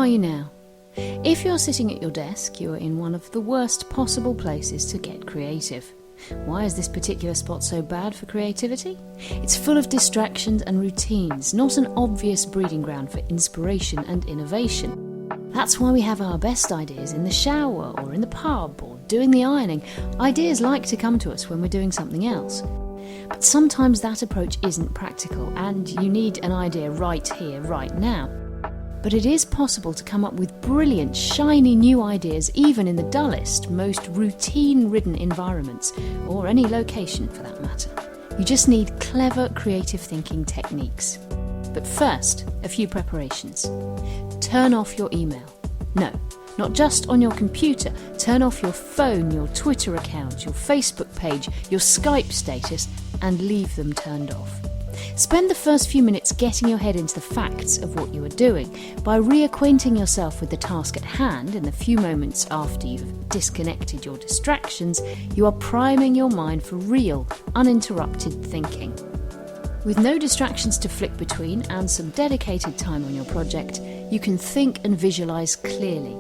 are you now? If you're sitting at your desk, you're in one of the worst possible places to get creative. Why is this particular spot so bad for creativity? It's full of distractions and routines, not an obvious breeding ground for inspiration and innovation. That's why we have our best ideas in the shower or in the pub or doing the ironing. Ideas like to come to us when we're doing something else. But sometimes that approach isn't practical and you need an idea right here, right now. But it is possible to come up with brilliant, shiny new ideas even in the dullest, most routine-ridden environments, or any location for that matter. You just need clever creative thinking techniques. But first, a few preparations. Turn off your email. No, not just on your computer. Turn off your phone, your Twitter account, your Facebook page, your Skype status, and leave them turned off. Spend the first few minutes getting your head into the facts of what you are doing. By reacquainting yourself with the task at hand in the few moments after you've disconnected your distractions, you are priming your mind for real, uninterrupted thinking. With no distractions to flick between and some dedicated time on your project, you can think and visualise clearly.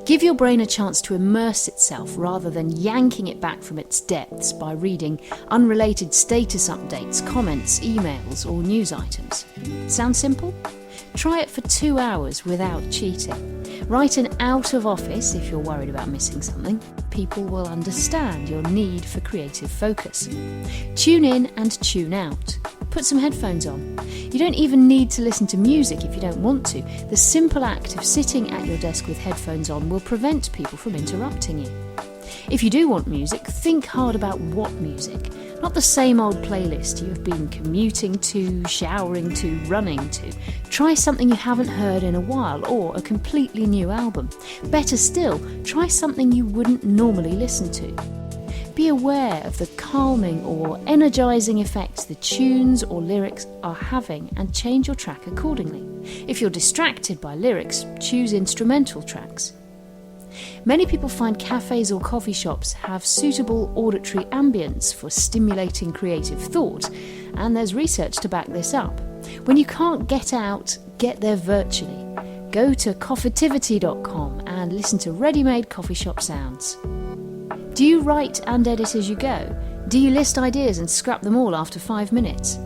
Give your brain a chance to immerse itself rather than yanking it back from its depths by reading unrelated status updates, comments, emails or news items. Sound simple? Try it for 2 hours without cheating. Write an out of office if you're worried about missing something. People will understand your need for creative focus. Tune in and tune out. Put some headphones on. You don't even need to listen to music if you don't want to. The simple act of sitting at your desk with headphones on will prevent people from interrupting you. If you do want music, think hard about what music. Not the same old playlist you've been commuting to, showering to, running to. Try something you haven't heard in a while or a completely new album. Better still, try something you wouldn't normally listen to. Be aware of the calming or energising effects the tunes or lyrics are having and change your track accordingly. If you're distracted by lyrics, choose instrumental tracks. Many people find cafes or coffee shops have suitable auditory ambience for stimulating creative thought, and there's research to back this up. When you can't get out, get there virtually. Go to coffeetivity.com and listen to ready-made coffee shop sounds. Do you write and edit as you go? Do you list ideas and scrap them all after 5 minutes?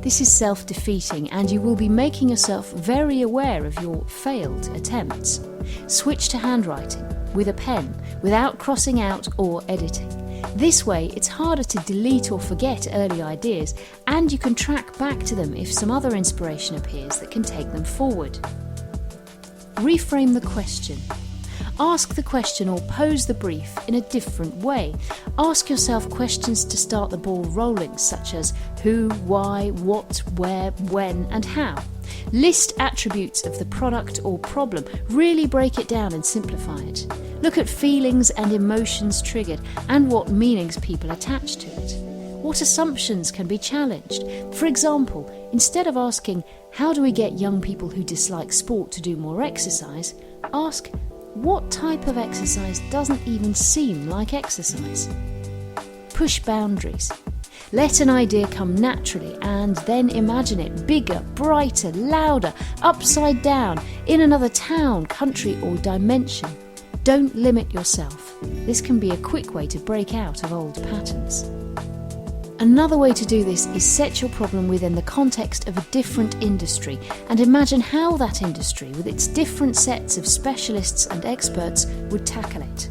This is self-defeating and you will be making yourself very aware of your failed attempts. Switch to handwriting, with a pen, without crossing out or editing. This way it's harder to delete or forget early ideas and you can track back to them if some other inspiration appears that can take them forward. Reframe the question. Ask the question or pose the brief in a different way. Ask yourself questions to start the ball rolling, such as who, why, what, where, when, and how. List attributes of the product or problem. Really break it down and simplify it. Look at feelings and emotions triggered and what meanings people attach to it. What assumptions can be challenged? For example, instead of asking, how do we get young people who dislike sport to do more exercise? Ask, what type of exercise doesn't even seem like exercise? Push boundaries. Let an idea come naturally and then imagine it bigger, brighter, louder, upside down, in another town, country or dimension. Don't limit yourself. This can be a quick way to break out of old patterns. Another way to do this is set your problem within the context of a different industry and imagine how that industry, with its different sets of specialists and experts, would tackle it.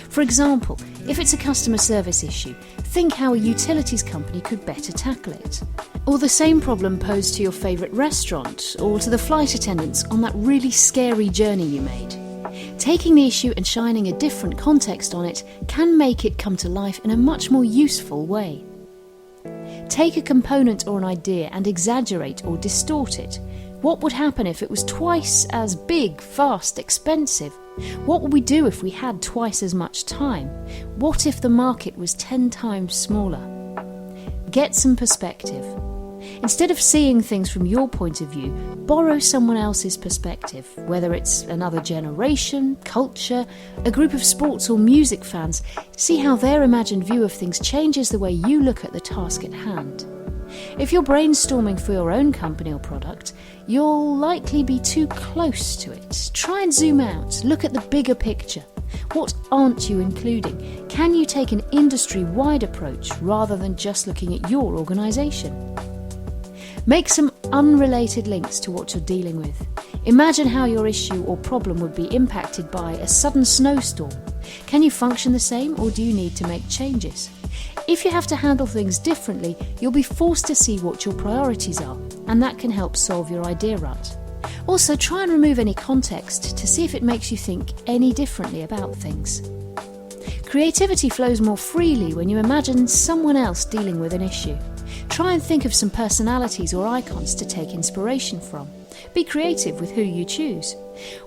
For example, if it's a customer service issue, think how a utilities company could better tackle it. Or the same problem posed to your favourite restaurant or to the flight attendants on that really scary journey you made. Taking the issue and shining a different context on it can make it come to life in a much more useful way. Take a component or an idea and exaggerate or distort it. What would happen if it was twice as big, fast, expensive? What would we do if we had twice as much time? What if the market was 10 times smaller? Get some perspective. Instead of seeing things from your point of view, borrow someone else's perspective, whether it's another generation, culture, a group of sports or music fans. See how their imagined view of things changes the way you look at the task at hand. If you're brainstorming for your own company or product, you'll likely be too close to it. Try and zoom out, look at the bigger picture. What aren't you including? Can you take an industry-wide approach rather than just looking at your organisation? Make some unrelated links to what you're dealing with. Imagine how your issue or problem would be impacted by a sudden snowstorm. Can you function the same, or do you need to make changes? If you have to handle things differently, you'll be forced to see what your priorities are, and that can help solve your idea rut. Also, try and remove any context to see if it makes you think any differently about things. Creativity flows more freely when you imagine someone else dealing with an issue. Try and think of some personalities or icons to take inspiration from. Be creative with who you choose.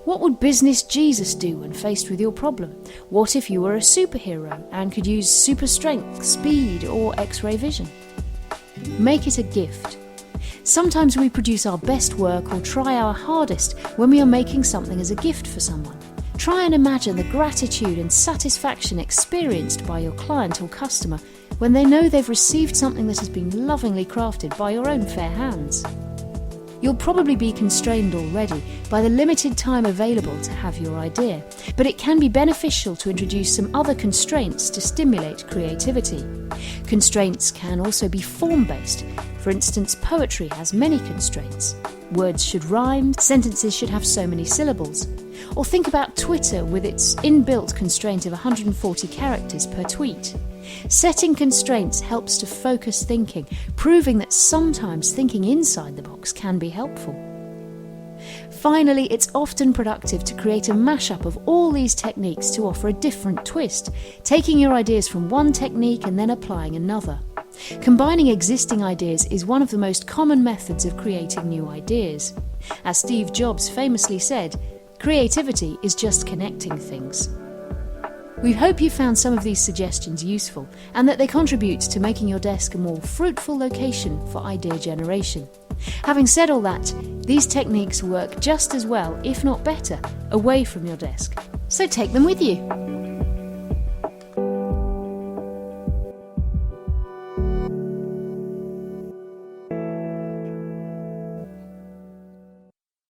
What would business Jesus do when faced with your problem? What if you were a superhero and could use super strength, speed, or X-ray vision? Make it a gift. Sometimes we produce our best work or try our hardest when we are making something as a gift for someone. Try and imagine the gratitude and satisfaction experienced by your client or customer when they know they've received something that has been lovingly crafted by your own fair hands. You'll probably be constrained already by the limited time available to have your idea, but it can be beneficial to introduce some other constraints to stimulate creativity. Constraints can also be form-based. For instance, poetry has many constraints. Words should rhyme, sentences should have so many syllables. Or think about Twitter with its inbuilt constraint of 140 characters per tweet. Setting constraints helps to focus thinking, proving that sometimes thinking inside the box can be helpful. Finally, it's often productive to create a mashup of all these techniques to offer a different twist, taking your ideas from one technique and then applying another. Combining existing ideas is one of the most common methods of creating new ideas. As Steve Jobs famously said, creativity is just connecting things. We hope you found some of these suggestions useful and that they contribute to making your desk a more fruitful location for idea generation. Having said all that, these techniques work just as well, if not better, away from your desk. So take them with you.